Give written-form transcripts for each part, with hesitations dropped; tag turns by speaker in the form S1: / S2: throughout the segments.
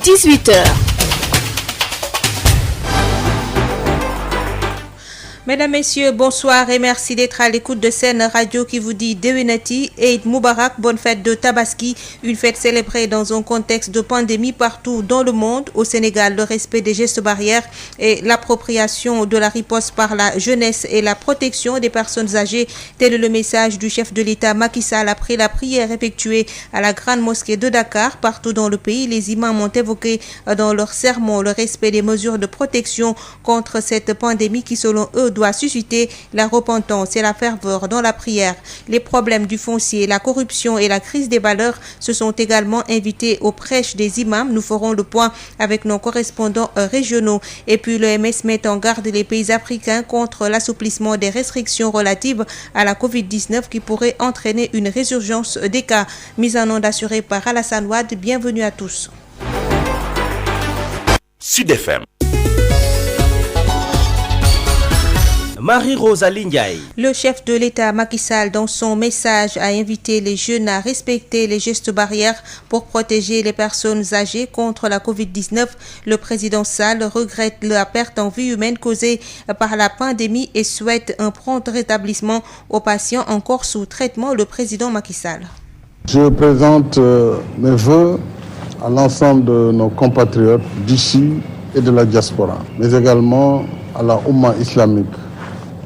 S1: 18h.
S2: Mesdames, Messieurs, bonsoir et merci d'être à l'écoute de Sen Radio qui vous dit Dewenati et Eid Moubarak, bonne fête de Tabaski, une fête célébrée dans un contexte de pandémie partout dans le monde. Au Sénégal, le respect des gestes barrières et l'appropriation de la riposte par la jeunesse et la protection des personnes âgées, tel est le message du chef de l'État Macky Sall après la prière effectuée à la grande mosquée de Dakar. Partout dans le pays, les imams ont évoqué dans leur sermon le respect des mesures de protection contre cette pandémie qui, selon eux, doit susciter la repentance et la ferveur dans la prière. Les problèmes du foncier, la corruption et la crise des valeurs se sont également invités aux prêches des imams. Nous ferons le point avec nos correspondants régionaux. Et puis l'OMS met en garde les pays africains contre l'assouplissement des restrictions relatives à la Covid-19 qui pourrait entraîner une résurgence des cas. Mise en onde assurée par Alassane Ouad. Bienvenue à tous.
S3: Sud FM.
S4: Marie-Rosalie Ndiaye.
S2: Le chef de l'État Macky Sall, dans son message, a invité les jeunes à respecter les gestes barrières pour protéger les personnes âgées contre la Covid-19. Le président Sall regrette la perte en vie humaine causée par la pandémie et souhaite un prompt rétablissement aux patients encore sous traitement. Le président Macky Sall.
S5: Je présente mes vœux à l'ensemble de nos compatriotes d'ici et de la diaspora, mais également à la Oumma islamique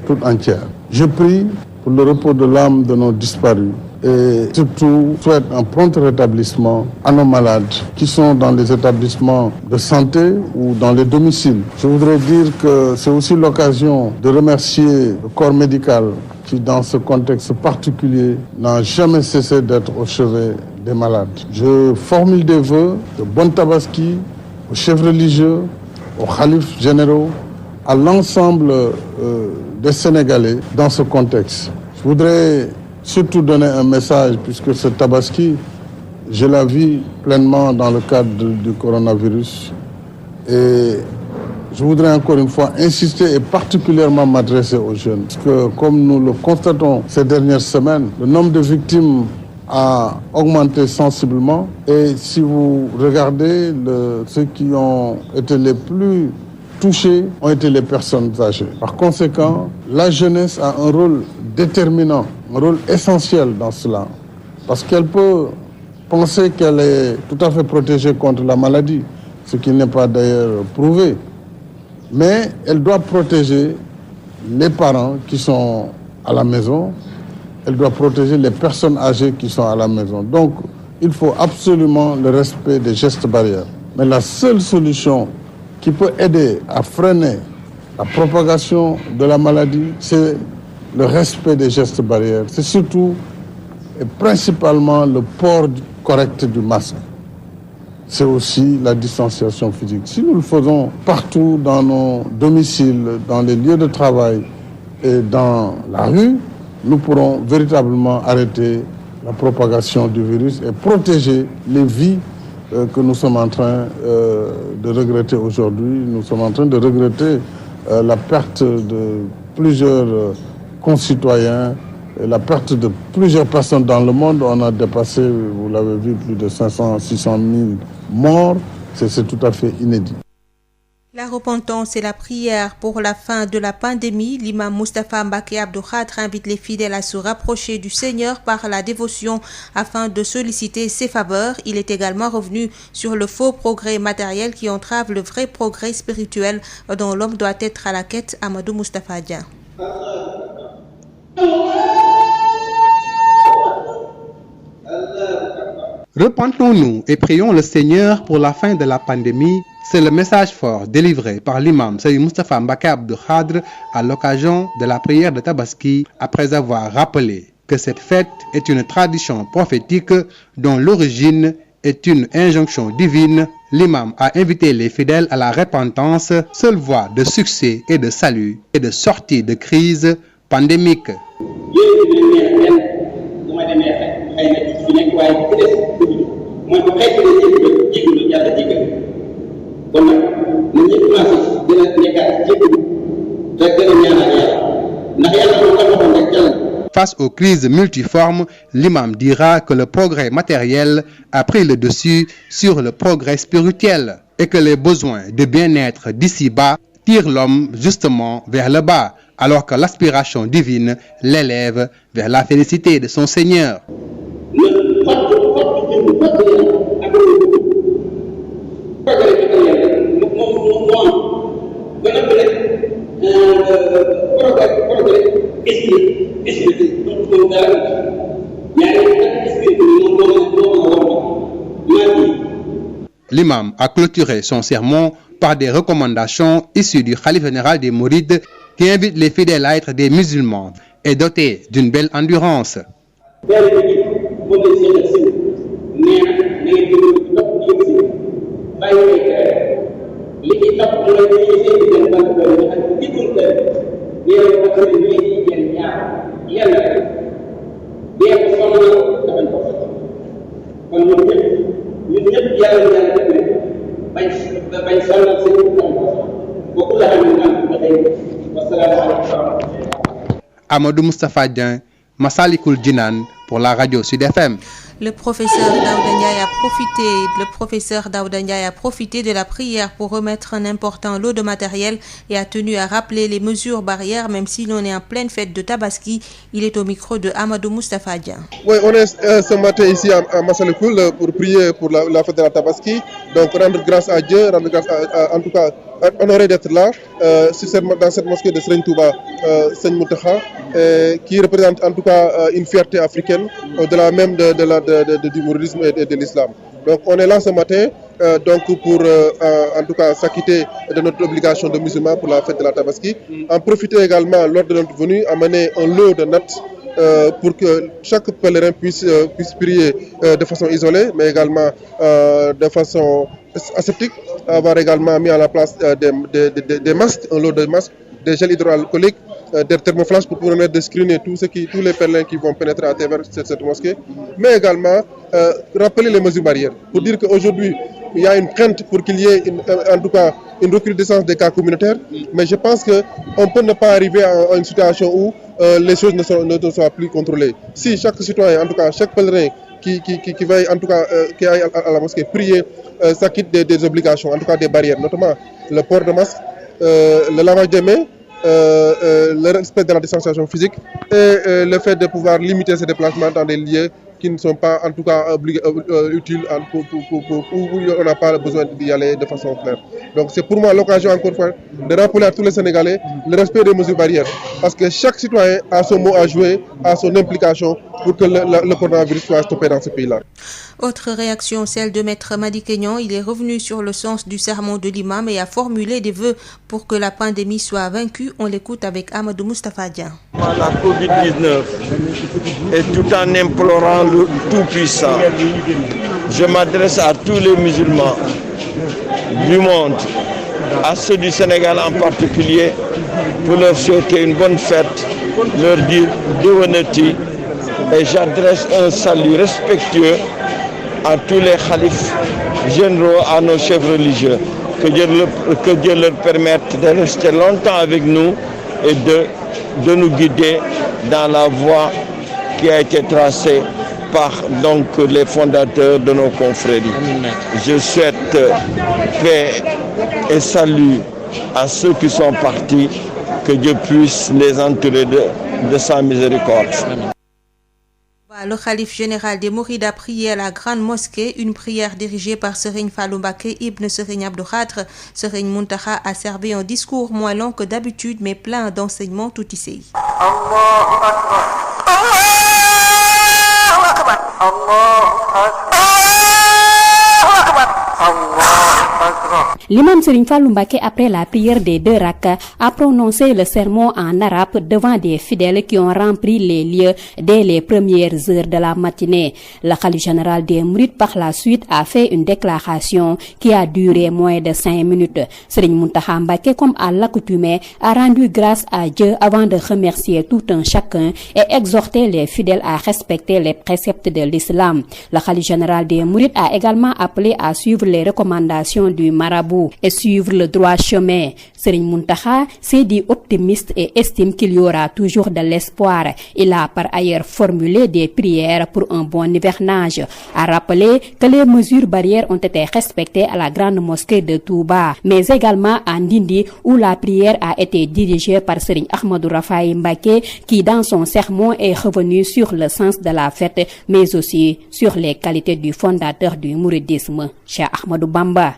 S5: toute entière. Je prie pour le repos de l'âme de nos disparus et surtout souhaite un prompt rétablissement à nos malades qui sont dans les établissements de santé ou dans les domiciles. Je voudrais dire que c'est aussi l'occasion de remercier le corps médical qui, dans ce contexte particulier, n'a jamais cessé d'être au chevet des malades. Je formule des vœux de bonne Tabaski aux chefs religieux, aux khalifes généraux, à l'ensemble des Sénégalais dans ce contexte. Je voudrais surtout donner un message, puisque ce Tabaski, je la vis pleinement dans le cadre du coronavirus. Et je voudrais encore une fois insister et particulièrement m'adresser aux jeunes. Parce que comme nous le constatons ces dernières semaines, le nombre de victimes a augmenté sensiblement. Et si vous regardez, ceux qui ont été les plus touchés ont été les personnes âgées. Par conséquent, la jeunesse a un rôle déterminant, un rôle essentiel dans cela. Parce qu'elle peut penser qu'elle est tout à fait protégée contre la maladie, ce qui n'est pas d'ailleurs prouvé. Mais elle doit protéger les parents qui sont à la maison, elle doit protéger les personnes âgées qui sont à la maison. Donc, il faut absolument le respect des gestes barrières. Mais la seule solution qui peut aider à freiner la propagation de la maladie, c'est le respect des gestes barrières. C'est surtout et principalement le port correct du masque. C'est aussi la distanciation physique. Si nous le faisons partout dans nos domiciles, dans les lieux de travail et dans la rue, nous pourrons véritablement arrêter la propagation du virus et protéger les vies que nous sommes en train de regretter aujourd'hui. Nous sommes en train de regretter la perte de plusieurs concitoyens, et la perte de plusieurs personnes dans le monde. On a dépassé, vous l'avez vu, plus de 500, 600 000 morts. C'est tout à fait inédit.
S2: La repentance et la prière pour la fin de la pandémie. L'imam Moustapha Mbacké Abdou Khadre invite les fidèles à se rapprocher du Seigneur par la dévotion afin de solliciter ses faveurs. Il est également revenu sur le faux progrès matériel qui entrave le vrai progrès spirituel dont l'homme doit être à la quête. Amadou Moustapha Dia.
S6: Repentons-nous et prions le Seigneur pour la fin de la pandémie. C'est le message fort délivré par l'imam Sayyid Moustapha Mbacké Abdou Khadre à l'occasion de la prière de Tabaski, après avoir rappelé que cette fête est une tradition prophétique dont l'origine est une injonction divine. L'imam a invité les fidèles à la repentance, seule voie de succès et de salut et de sortie de crise pandémique. Face aux crises multiformes, l'imam dira que le progrès matériel a pris le dessus sur le progrès spirituel et que les besoins de bien-être d'ici-bas tirent l'homme justement vers le bas, alors que l'aspiration divine l'élève vers la félicité de son Seigneur. L'imam a clôturé son sermon par des recommandations issues du khalife général des Mourides qui invite les fidèles à être des musulmans et dotés d'une belle endurance. Amadou Moustapha Dieng, Massalikul Jinan pour la radio Sud FM.
S2: Le professeur Daouda Ndiaye a profité de la prière pour remettre un important lot de matériel et a tenu à rappeler les mesures barrières même si l'on est en pleine fête de Tabaski. Il est au micro de Amadou Moustapha Dieng.
S1: Oui, on est ce matin ici à Massalikul pour prier pour la fête de la Tabaski. Donc rendre grâce à Dieu, en tout cas honoré d'être là dans cette mosquée de Serigne Touba, Serigne Mountakha, qui représente en tout cas une fierté africaine au-delà même du mouridisme et de l'islam. Donc on est là ce matin donc pour en tout cas s'acquitter de notre obligation de musulmans pour la fête de la Tabaski. En profiter également lors de notre venue, amener un lot de notes pour que chaque pèlerin puisse prier de façon isolée, mais également de façon aseptique. Avoir également mis à la place des masques, un lot de masques, des gels hydroalcooliques, des thermoflash pour permettre de screener tous les pèlerins qui vont pénétrer à travers cette mosquée, mais également rappeler les mesures barrières pour dire qu'aujourd'hui il y a une crainte pour qu'il y ait en tout cas une recrudescence des cas communautaires, mais je pense qu'on peut ne pas arriver à une situation où les choses ne soient plus contrôlées. Si chaque citoyen, en tout cas chaque pèlerin qui va en tout cas qui aille à la mosquée prier s'acquitte des obligations, en tout cas des barrières, notamment le port de masque, le lavage des mains, le respect de la distanciation physique et le fait de pouvoir limiter ses déplacements dans des lieux qui ne sont pas en tout cas utiles où on n'a pas besoin d'y aller de façon claire. Donc c'est pour moi l'occasion encore une fois de rappeler à tous les Sénégalais le respect des mesures barrières, parce que chaque citoyen a son mot à jouer, a son implication pour que le coronavirus soit stoppé dans ce pays-là.
S2: Autre réaction, celle de Maître Madi Kenyan. Il est revenu sur le sens du sermon de l'imam et a formulé des vœux pour que la pandémie soit vaincue. On l'écoute avec Amadou Moustapha Dieng.
S3: La Covid-19 et tout en implorant le Tout-Puissant, je m'adresse à tous les musulmans du monde, à ceux du Sénégal en particulier, pour leur souhaiter une bonne fête, leur dire Deweneti, et j'adresse un salut respectueux à tous les khalifes généraux, à nos chefs religieux, que Dieu leur permette de rester longtemps avec nous et de nous guider dans la voie qui a été tracée par donc les fondateurs de nos confréries. Je souhaite paix et salut à ceux qui sont partis, que Dieu puisse les entourer de sa miséricorde.
S2: Le khalife général des Mourides a prié à la grande mosquée, une prière dirigée par Serigne Fallou Mbacké Ibn Serigne Abdou Khadre. Serigne Mountakha a servi un discours moins long que d'habitude mais plein d'enseignements tout ici.
S4: Allahu Akbar. Allahu Akbar. Allahu Akbar. Allahu Akbar.
S7: L'imam Serigne Fallou Mbacké, après la prière des 2 rak'as, a prononcé le sermon en arabe devant des fidèles qui ont rempli les lieux dès les premières heures de la matinée. Le khalife général des Mourides, par la suite, a fait une déclaration qui a duré moins de 5 minutes. Serigne Mountakha Mbacké, comme à l'accoutumée, a rendu grâce à Dieu avant de remercier tout un chacun et exhorter les fidèles à respecter les préceptes de l'islam. Le khalife général des Mourides a également appelé à suivre les recommandations du marabout et suivre le droit chemin. Serigne Mountakha s'est dit optimiste et estime qu'il y aura toujours de l'espoir. Il a par ailleurs formulé des prières pour un bon hivernage. A rappelé que les mesures barrières ont été respectées à la grande mosquée de Touba, mais également à Ndindi où la prière a été dirigée par Serigne Ahmadou Rafahi Mbacké qui dans son sermon est revenu sur le sens de la fête mais aussi sur les qualités du fondateur du mouridisme, Cheikh Ahmadou Bamba.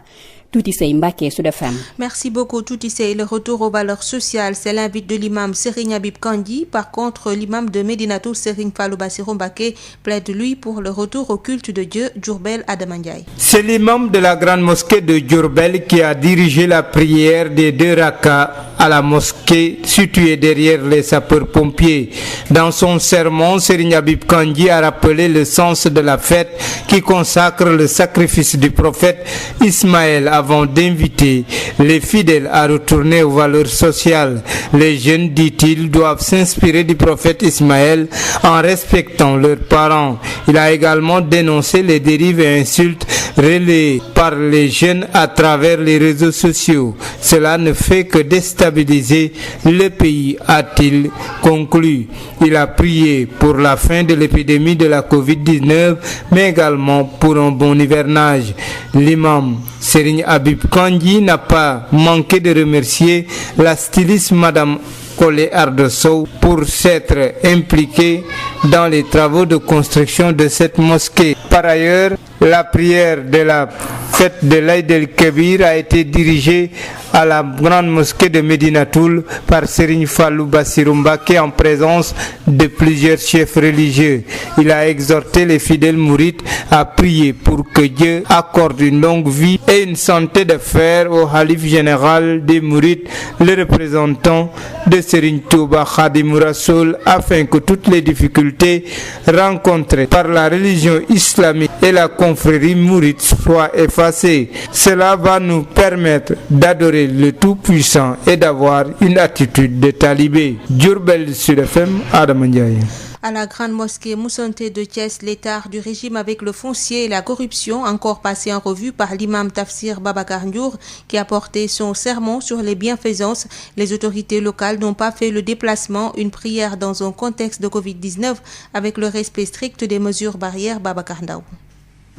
S7: Touti Sey Mbacké, Sud FM.
S2: Merci beaucoup Touti Sey. Le retour aux valeurs sociales, c'est l'invite de l'imam Serigne Habib Kandji. Par contre, l'imam de Médinatoul Serigne Fallou Bassirou Mbacké plaide lui pour le retour au culte de Dieu, Diourbel Adama Ndiaye.
S8: C'est l'imam de la grande mosquée de Diourbel qui a dirigé la prière des 2 rakas à la mosquée située derrière les sapeurs-pompiers. Dans son sermon, Serigne Habib Kandji a rappelé le sens de la fête qui consacre le sacrifice du prophète Ismaël avant d'inviter les fidèles à retourner aux valeurs sociales. Les jeunes, dit-il, doivent s'inspirer du prophète Ismaël en respectant leurs parents. Il a également dénoncé les dérives et insultes relayées par les jeunes à travers les réseaux sociaux. Cela ne fait que déstabiliser le pays, a-t-il conclu. Il a prié pour la fin de l'épidémie de la Covid-19, mais également pour un bon hivernage. L'imam Serigne Habib Kandji n'a pas manqué de remercier la styliste Madame Collé Ardosso pour s'être impliquée dans les travaux de construction de cette mosquée. Par ailleurs, la prière de la fête de l'Aïd el-Kébir a été dirigée à la grande mosquée de Médinatoul par Serigne Fallou Bassirou Mbacké en présence de plusieurs chefs religieux. Il a exhorté les fidèles mourides à prier pour que Dieu accorde une longue vie et une santé de fer au Khalife général des mourides, le représentant de Serigne Touba Khadimou Rassoul, afin que toutes les difficultés rencontrées par la religion islamique et la confrérie mouride soient effacées. Cela va nous permettre d'adorer le Tout-Puissant et d'avoir une attitude de talibé. Diourbel Sud FM, Adama Ndiaye.
S2: À la grande mosquée Moussanté de Thiès, l'état du régime avec le foncier et la corruption, encore passé en revue par l'imam Tafsir Babacar Ndiour, qui a porté son sermon sur les bienfaisances. Les autorités locales n'ont pas fait le déplacement, une prière dans un contexte de Covid-19 avec le respect strict des mesures barrières. Babacar Ndaw.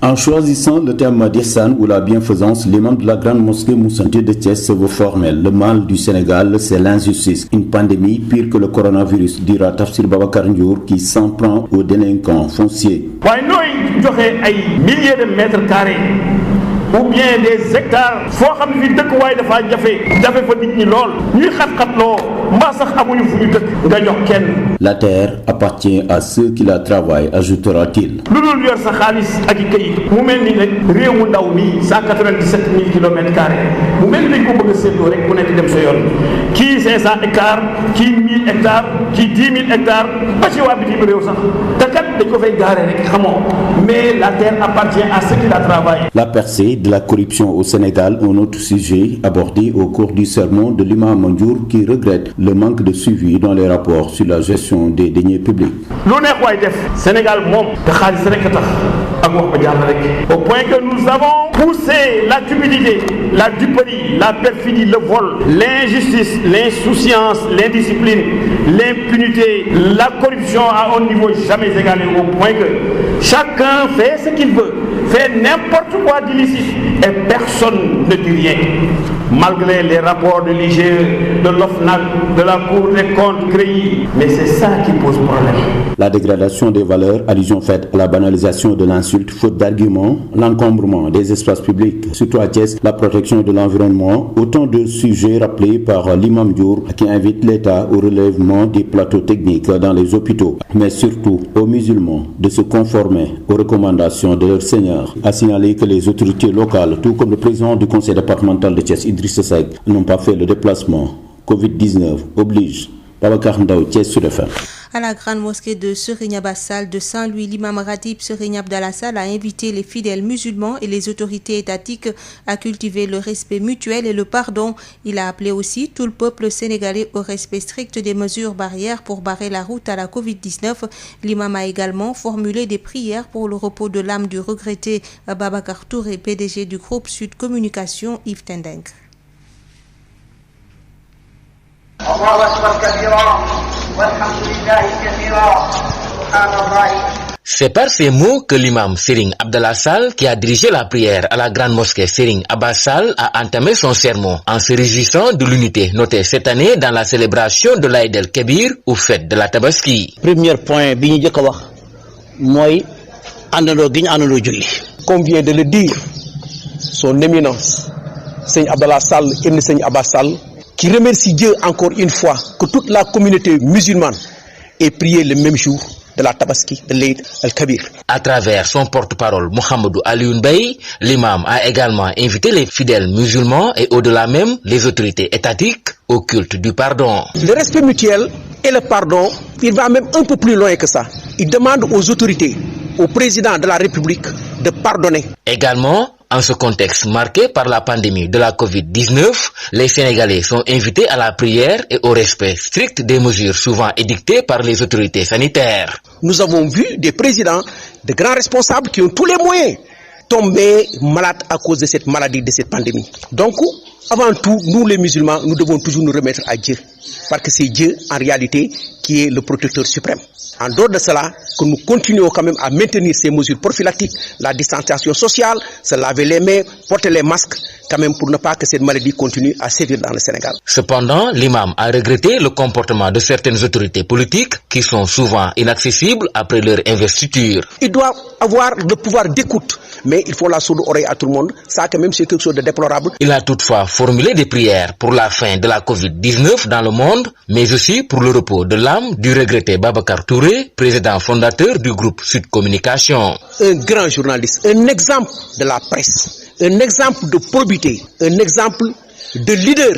S9: En choisissant le terme d'ihsan ou la bienfaisance, l'imam de la grande mosquée Moussanté de Thiès se veut formel. Le mal du Sénégal, c'est l'injustice. Une pandémie pire que le coronavirus, dira Tafsir Babacar Ndiour, qui s'en prend aux délinquants fonciers. Milliers de mètres carrés ou bien des hectares foo xam ne fii dëkkuwaay dafa jafe fa nit ñi lool ñuy xat-xatloo mbaa sax amuñu fu ñu dëkk nga jox kenn. La terre appartient à ceux qui la travaillent, ajoutera-t-il. lu dul yor sa xaalis ak i këyit mu mel ni rek réew mu ndaw mi 197 000 kilomètres carrés mu mel ni dañ ko bëgg a séddoo rek ku nekk dem sa yoon kii 500 hectares kii 1000 hectares kii 10 000 hectares ba ci waa bitim réew sax te kat dañ ko fay gaare rek xamoo mais la terre appartient à ceux qui la travaillent. La percée de la corruption au Sénégal, un autre sujet abordé au cours du sermon de l'imam Ndiour qui regrette le manque de suivi dans les rapports sur la gestion des deniers publics. Sénégal au point que nous avons poussé la cupidité, la duperie, la perfidie, le vol, l'injustice, l'insouciance, l'indiscipline, l'impunité, la corruption à un niveau jamais égalé, au point que chacun fait ce qu'il veut, fait n'importe quoi d'illicite et personne ne dit rien. Malgré les rapports de l'IGE, de l'OFNAC, de la Cour des comptes créés. Mais c'est ça qui pose problème. La dégradation des valeurs, allusion faite à la banalisation de l'insulte, faute d'arguments, l'encombrement des espaces publics, surtout à Thiès, la protection de l'environnement, autant de sujets rappelés par l'imam Ndiour qui invite l'État au relèvement des plateaux techniques dans les hôpitaux, mais surtout aux musulmans de se conformer aux recommandations de leur Seigneur. A signalé que les autorités locales, tout comme le président du conseil départemental de Thiès, Idrissa Seck, n'ont pas fait le déplacement. Covid-19 oblige. Babacar Ndaw, Thiès Sud FM.
S2: À la grande mosquée de Serigne Abbas Sall de Saint-Louis, l'imam Ratib Serigne Abdallah Sall a invité les fidèles musulmans et les autorités étatiques à cultiver le respect mutuel et le pardon. Il a appelé aussi tout le peuple sénégalais au respect strict des mesures barrières pour barrer la route à la Covid-19. L'imam a également formulé des prières pour le repos de l'âme du regretté Babacar Touré, PDG du groupe Sud Communication, Yves Tendeng.
S10: C'est par ces mots que l'imam Serigne Abdallah Sall, qui a dirigé la prière à la grande mosquée Serigne Abbas Sall, a entamé son sermon en se réjouissant de l'unité notée cette année dans la célébration de l'Aïd el-Kébir ou fête de la Tabaski.
S11: Premier point bi ñu jëkk a wax mooy àndandoo gi ñu àndandoo julli. Comme vient de le dire son éminence Serigne Abdallah Sall ibn Serigne Abbas Sall, qui remercie Dieu encore une fois que toute la communauté musulmane ait prié le même jour de la Tabaski, de l'Eid el-Kabir.
S10: À travers son porte-parole Mohamedou Alioune Bey, l'imam a également invité les fidèles musulmans et au-delà même les autorités étatiques au culte du pardon.
S11: Le respect mutuel et le pardon, il va même un peu plus loin que ça. Il demande aux autorités, au président de la République de pardonner.
S10: Également, en ce contexte marqué par la pandémie de la Covid-19, les Sénégalais sont invités à la prière et au respect strict des mesures souvent édictées par les autorités sanitaires.
S11: Nous avons vu des présidents, de grands responsables qui ont tous les moyens tomber malades à cause de cette maladie, de cette pandémie. Donc, avant tout, nous les musulmans, nous devons toujours nous remettre à Dieu, parce que c'est Dieu, en réalité, qui est le protecteur suprême. En dehors de cela, que nous continuons quand même à maintenir ces mesures prophylactiques, la distanciation sociale, se laver les mains, porter les masques, quand même pour ne pas que cette maladie continue à sévir dans le Sénégal.
S10: Cependant, l'imam a regretté le comportement de certaines autorités politiques qui sont souvent inaccessibles après leur investiture.
S11: Ils doivent avoir le pouvoir d'écoute, mais il faut la sourde oreille à tout le monde. Ça, quand même, c'est quelque chose de déplorable.
S10: Il a toutefois formulé des prières pour la fin de la Covid-19 dans le monde, mais aussi pour le repos de l'âme du regretté Babacar Touré, président fondateur du groupe Sud Communication.
S11: Un grand journaliste, un exemple de la presse, un exemple de probité, un exemple de leader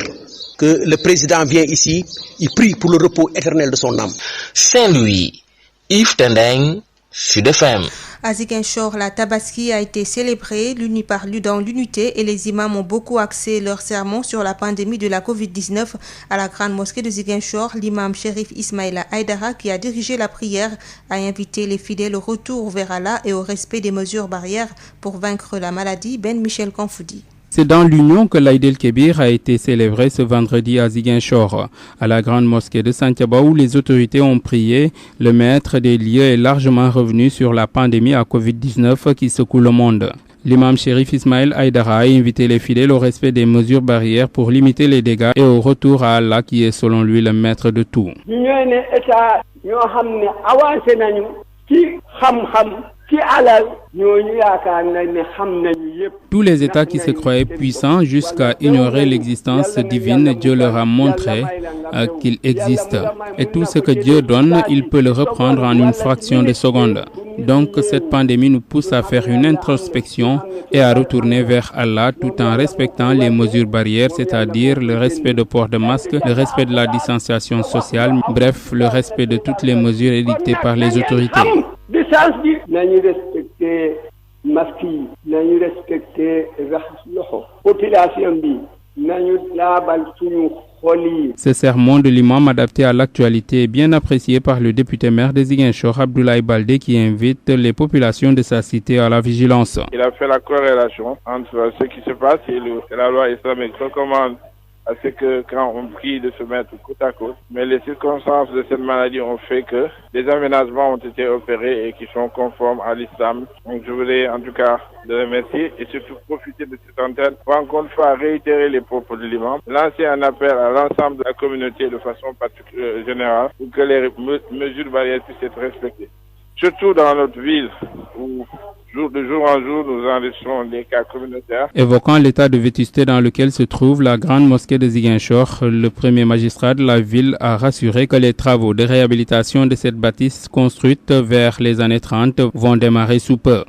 S11: que le président vient ici, il prie pour le repos éternel de son âme.
S10: Saint-Louis, Yves Tendeng, Sud FM.
S2: À Ziguinchor, la Tabaski a été célébrée dans l'unité et les imams ont beaucoup axé leur sermon sur la pandémie de la Covid-19. À la grande mosquée de Ziguinchor, l'imam Chérif Ismaïla Aïdara, qui a dirigé la prière, a invité les fidèles au retour vers Allah et au respect des mesures barrières pour vaincre la maladie. Ben Michel Kanfoudi.
S12: C'est dans l'union que l'Aïd el-Kébir a été célébré ce vendredi à Ziguinchor. À la grande mosquée de Santhiaba où les autorités ont prié, le maître des lieux est largement revenu sur la pandémie à Covid-19 qui secoue le monde. L'imam Chérif Ismaïl Aïdara a invité les fidèles au respect des mesures barrières pour limiter les dégâts et au retour à Allah qui est selon lui le maître de tout. Tous les États qui se croyaient puissants jusqu'à ignorer l'existence divine, Dieu leur a montré qu'il existe. Et tout ce que Dieu donne, il peut le reprendre en une fraction de seconde. Donc cette pandémie nous pousse à faire une introspection et à retourner vers Allah tout en respectant les mesures barrières, c'est-à-dire le respect de port de masque, le respect de la distanciation sociale, bref, le respect de toutes les mesures édictées par les autorités. Ce sermon de l'imam adapté à l'actualité est bien apprécié par le député maire de Ziguinchor, Abdoulaye Baldé, qui invite les populations de sa cité à la vigilance.
S13: Il a fait la corrélation entre ce qui se passe et la loi islamique recommande à ce que quand on prie de se mettre côte à côte. Mais les circonstances de cette maladie ont fait que des aménagements ont été opérés et qui sont conformes à l'islam. Donc je voulais en tout cas le remercier et surtout profiter de cette antenne pour encore une fois réitérer les propos de l'imam, lancer un appel à l'ensemble de la communauté de façon particulière générale pour que les mesures barrières puissent être respectées. Surtout dans notre ville où de jour en jour, nous enregistrons des cas communautaires.
S12: Évoquant l'état de vétusté dans lequel se trouve la grande mosquée de Ziguinchor, le premier magistrat de la ville a rassuré que les travaux de réhabilitation de cette bâtisse construite vers les années 30 vont démarrer sous peu.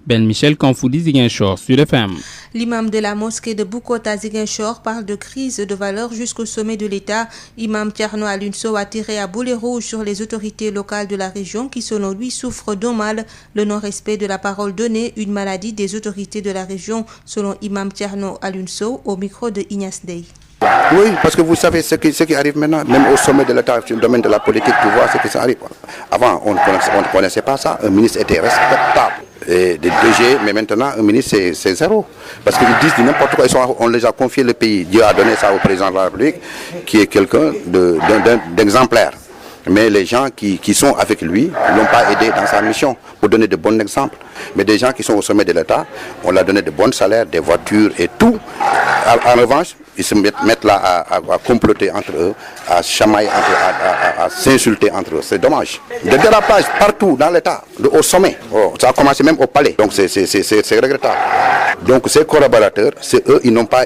S12: Ben Michel Kanfoudi, Ziguinchor, sur FM.
S2: L'imam de la mosquée de Bukot à Ziguinchor parle de crise de valeur jusqu'au sommet de l'État. Imam Thierno Alioune Sow a tiré à boulet rouge sur les autorités locales de la région qui, selon lui, souffrent d'un mal, le non-respect de la parole donnée, une maladie des autorités de la région, selon Imam Thierno Alioune Sow, au micro de Ignace Dey.
S14: Oui, parce que vous savez ce qui arrive maintenant, même au sommet de l'État, sur le domaine de la politique, tu vois ce qui arrive. Avant, on ne connaissait pas ça. Un ministre était respectable. Et des DG, mais maintenant, un ministre, c'est zéro. Parce qu'ils disent n'importe quoi. On les a confié le pays. Dieu a donné ça au président de la République, qui est quelqu'un d'exemplaire. Mais les gens qui sont avec lui ne l'ont pas aidé dans sa mission, pour donner de bons exemples. Mais des gens qui sont au sommet de l'État, on leur a donné de bons salaires, des voitures et tout. En revanche, ils se mettent là à comploter entre eux, à chamailler entre eux, à s'insulter entre eux. C'est dommage. Des dérapages partout dans l'État, au sommet. Ça a commencé même au palais. Donc c'est regrettable. Donc ces collaborateurs, c'est eux, ils n'ont pas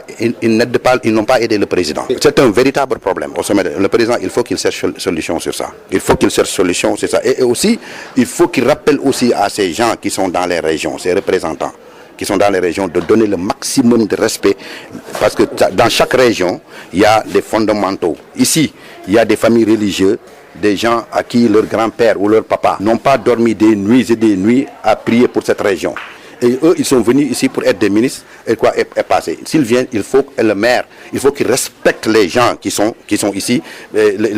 S14: aidé le président. C'est un véritable problème au sommet. Le président, il faut qu'il cherche une solution sur ça. Il faut qu'il cherche une solution sur ça. Et aussi, il faut qu'il rappelle aussi à ces gens qui sont dans les régions, ces représentants, qui sont dans les régions, de donner le maximum de respect. Parce que dans chaque région, il y a des fondamentaux. Ici, il y a des familles religieuses, des gens à qui leur grand-père ou leur papa n'ont pas dormi des nuits et des nuits à prier pour cette région. Et eux, ils sont venus ici pour être des ministres et quoi est passé. S'ils viennent, il faut que le maire, il faut qu'il respecte les gens qui sont ici.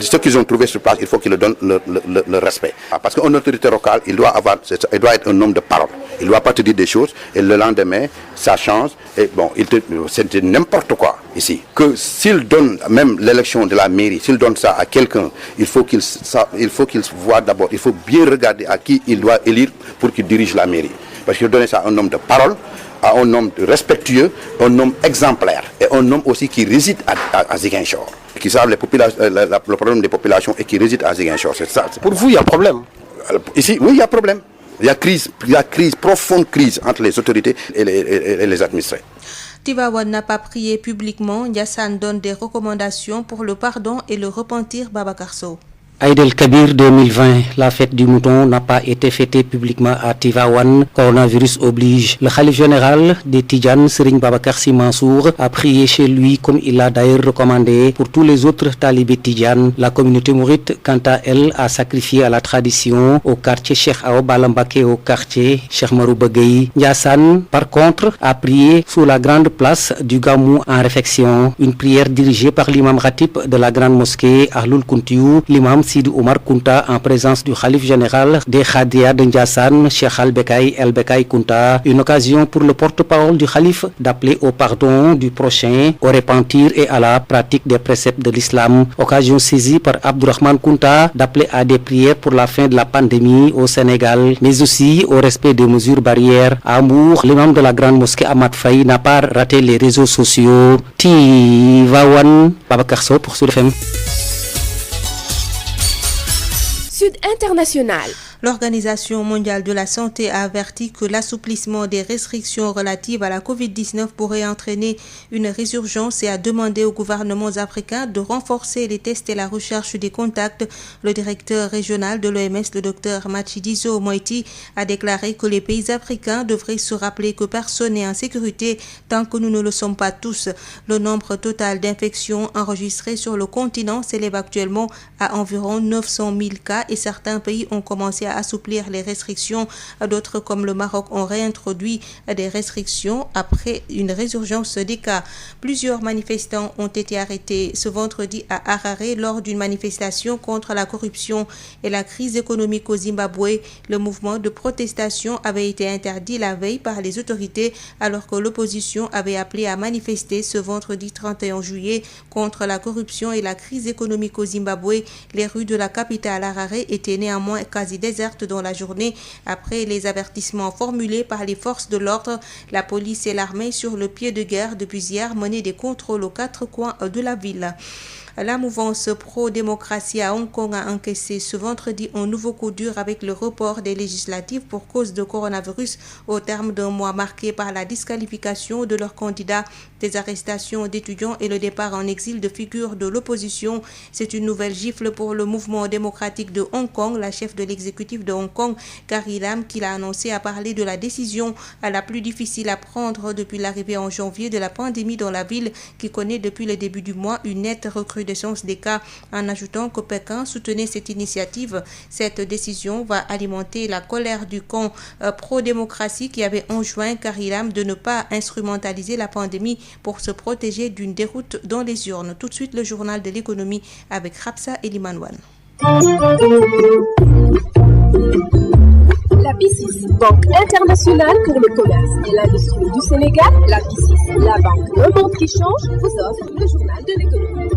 S14: Ceux qu'ils ont trouvé sur place, il faut qu'ils leur donnent le respect. Parce qu'un autorité locale, il doit être un homme de parole. Il ne doit pas te dire des choses et le lendemain, ça change. Et bon, c'est n'importe quoi ici. Que s'il donne même l'élection de la mairie, s'il donne ça à quelqu'un, il faut qu'il voit d'abord, il faut bien regarder à qui il doit élire pour qu'il dirige la mairie. Parce qu'il donne ça à un homme de parole, à un homme respectueux, un homme exemplaire et un homme aussi qui réside à Ziguinchor, qui savent le problème des populations et qui réside à Ziguinchor. C'est ça.
S11: Pour vous, il y a problème?
S14: Ici, oui, il y a problème. Il y a crise, profonde crise entre les autorités et les administrés.
S2: Tivaouane n'a pas prié publiquement. Ndiassane donne des recommandations pour le pardon et le repentir. Babacar Sow.
S15: Aïd el-Kabir 2020, la fête du mouton n'a pas été fêtée publiquement à Tivaouane. Coronavirus oblige. Le khalife général des Tidjanes, Serigne Babacar Sy Mansour, a prié chez lui comme il l'a d'ailleurs recommandé pour tous les autres talibés Tidjanes. La communauté mouride, quant à elle, a sacrifié à la tradition au quartier Cheikh Awa Balla Mbacké au quartier Cheikh Marouba Gueye. Ndiassane, par contre, a prié sous la grande place du Gamou en réfection. Une prière dirigée par l'imam Khatib de la grande mosquée Ahloul Kountiou, l'imam Sidi Omar Kounta, en présence du khalife général des Khadija de Ndiassane, Cheikh Al-Bekay El-Bekay Kounta. Une occasion pour le porte-parole du khalife d'appeler au pardon du prochain, au repentir et à la pratique des préceptes de l'islam. Occasion saisie par Abdourahmane Kounta d'appeler à des prières pour la fin de la pandémie au Sénégal, mais aussi au respect des mesures barrières. À Hambourg, l'imam de la grande mosquée Ahmad Faye n'a pas raté les réseaux sociaux. Tivaouane, Babacar Sow pour Sud FM.
S16: Sud International.
S2: L'Organisation mondiale de la santé a averti que l'assouplissement des restrictions relatives à la Covid-19 pourrait entraîner une résurgence et a demandé aux gouvernements africains de renforcer les tests et la recherche des contacts. Le directeur régional de l'OMS, le Dr Matshidiso Moeti, a déclaré que les pays africains devraient se rappeler que personne n'est en sécurité tant que nous ne le sommes pas tous. Le nombre total d'infections enregistrées sur le continent s'élève actuellement à environ 900 000 cas et certains pays ont commencé à assouplir les restrictions. D'autres, comme le Maroc, ont réintroduit des restrictions après une résurgence des cas. Plusieurs manifestants ont été arrêtés ce vendredi à Harare lors d'une manifestation contre la corruption et la crise économique au Zimbabwe. Le mouvement de protestation avait été interdit la veille par les autorités alors que l'opposition avait appelé à manifester ce vendredi 31 juillet contre la corruption et la crise économique au Zimbabwe. Les rues de la capitale Harare étaient néanmoins quasi désertes dans la journée après les avertissements formulés par les forces de l'ordre. La police et l'armée sur le pied de guerre depuis hier menaient des contrôles aux quatre coins de la ville. La mouvance pro-démocratie à Hong Kong a encaissé ce vendredi un nouveau coup dur avec le report des législatives pour cause de coronavirus au terme d'un mois marqué par la disqualification de leurs candidats, des arrestations d'étudiants et le départ en exil de figures de l'opposition. C'est une nouvelle gifle pour le mouvement démocratique de Hong Kong. La chef de l'exécutif de Hong Kong, Carrie Lam, qui l'a annoncé, a parlé de la décision la plus difficile à prendre depuis l'arrivée en janvier de la pandémie dans la ville qui connaît depuis le début du mois une nette recrudescence des cas, en ajoutant que Pékin soutenait cette initiative. Cette décision va alimenter la colère du camp pro-démocratie qui avait enjoint Carrie Lam de ne pas instrumentaliser la pandémie pour se protéger d'une déroute dans les urnes. Tout de suite, le journal de l'économie avec Rapsa Elimanouane.
S16: La BICIS, Banque internationale pour le commerce et l'industrie du Sénégal, la BICIS, la banque Le Monde qui change, vous offre le journal de l'économie.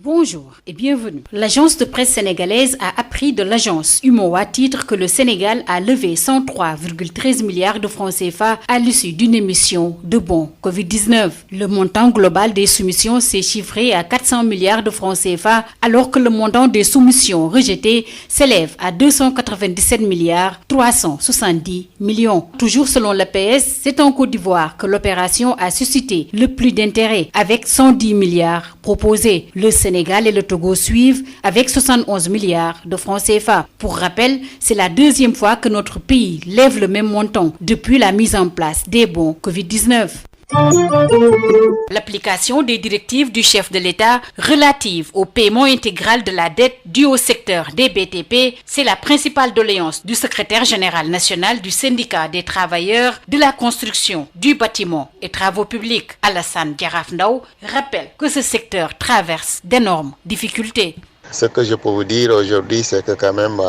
S7: Bonjour et bienvenue. L'agence de presse sénégalaise a appris de l'agence UMOA titre que le Sénégal a levé 103,13 milliards de francs CFA à l'issue d'une émission de bons Covid-19. Le montant global des soumissions s'est chiffré à 400 milliards de francs CFA alors que le montant des soumissions rejetées s'élève à 297 milliards 370 millions. Toujours selon l'APS, c'est en Côte d'Ivoire que l'opération a suscité le plus d'intérêt avec 110 milliards proposés. Le Sénégal et le Togo suivent avec 71 milliards de francs CFA. Pour rappel, c'est la deuxième fois que notre pays lève le même montant depuis la mise en place des bons Covid-19. L'application des directives du chef de l'État relatives au paiement intégral de la dette due au secteur des BTP, c'est la principale doléance du secrétaire général national du syndicat des travailleurs de la construction, du bâtiment et travaux publics, Alassane Diaraf Ndao, rappelle que ce secteur traverse d'énormes difficultés.
S17: Ce que je peux vous dire aujourd'hui, c'est que quand même,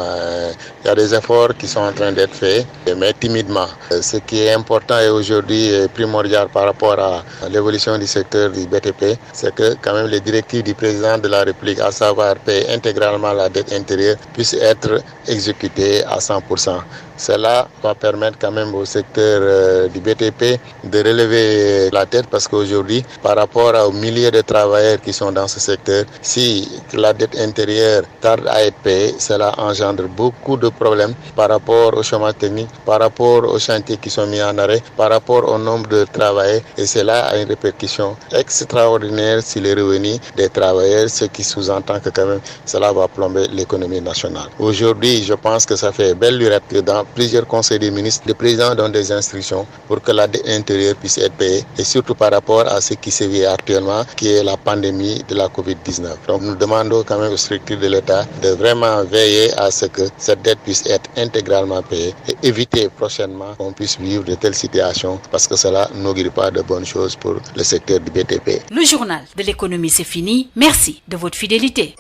S17: il y a des efforts qui sont en train d'être faits, mais timidement. Ce qui est important et aujourd'hui primordial par rapport à l'évolution du secteur du BTP, c'est que quand même les directives du président de la République, à savoir payer intégralement la dette intérieure, puissent être exécutées à 100%. Cela va permettre quand même au secteur du BTP de relever la tête parce qu'aujourd'hui, par rapport aux milliers de travailleurs qui sont dans ce secteur, si la dette intérieure tarde à être payée, cela engendre beaucoup de problèmes par rapport au chômage technique, par rapport aux chantiers qui sont mis en arrêt, par rapport au nombre de travailleurs et cela a une répercussion extraordinaire sur les revenus des travailleurs, ce qui sous-entend que quand même cela va plomber l'économie nationale. Aujourd'hui, je pense que ça fait belle lurette que dans plusieurs conseils des ministres, les présidents donnent des instructions pour que la dette intérieure puisse être payée et surtout par rapport à ce qui se vit actuellement, qui est la pandémie de la Covid-19. Donc nous demandons quand même aux structures de l'État de vraiment veiller à ce que cette dette puisse être intégralement payée et éviter prochainement qu'on puisse vivre de telles situations parce que cela n'augure pas de bonnes choses pour le secteur du BTP.
S7: Le journal de l'économie, c'est fini. Merci de votre fidélité.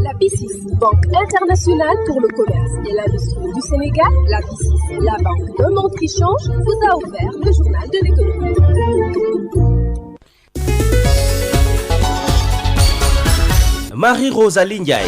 S16: La BICIS, Banque internationale pour le commerce et l'industrie du Sénégal, la BICIS, la banque Le Monde qui change, vous a offert le journal de l'économie.
S18: Marie-Rosalie Ndiaye.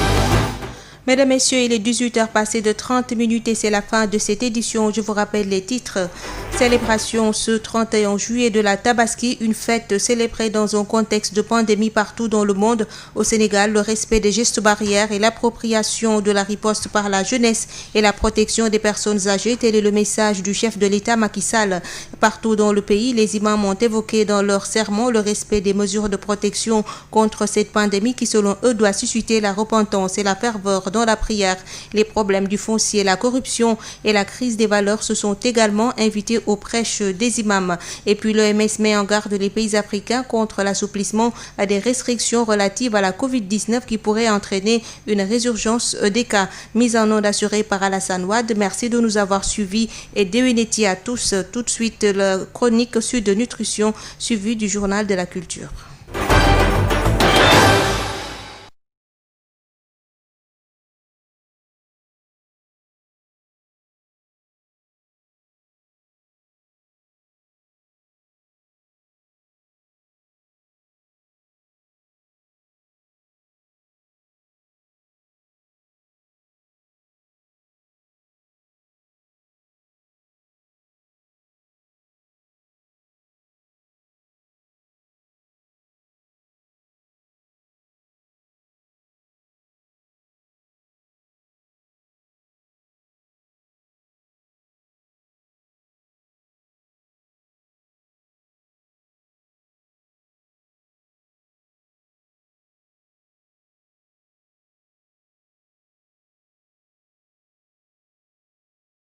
S2: Mesdames, Messieurs, il est 18h passé de 30 minutes et c'est la fin de cette édition. Je vous rappelle les titres. Célébration ce 31 juillet de la Tabaski, une fête célébrée dans un contexte de pandémie partout dans le monde. Au Sénégal, le respect des gestes barrières et l'appropriation de la riposte par la jeunesse et la protection des personnes âgées, tel est le message du chef de l'État Macky Sall. Partout dans le pays, les imams ont évoqué dans leur sermon le respect des mesures de protection contre cette pandémie qui, selon eux, doit susciter la repentance et la ferveur dans la prière. Les problèmes du foncier, la corruption et la crise des valeurs se sont également invités aux prêches des imams. Et puis l'OMS met en garde les pays africains contre l'assouplissement à des restrictions relatives à la Covid-19 qui pourraient entraîner une résurgence des cas. Mise en onde assurée par Alassane Wade. Merci de nous avoir suivis et déwénéti à tous. Tout de suite, la chronique Sud de Nutrition suivie du journal de la culture.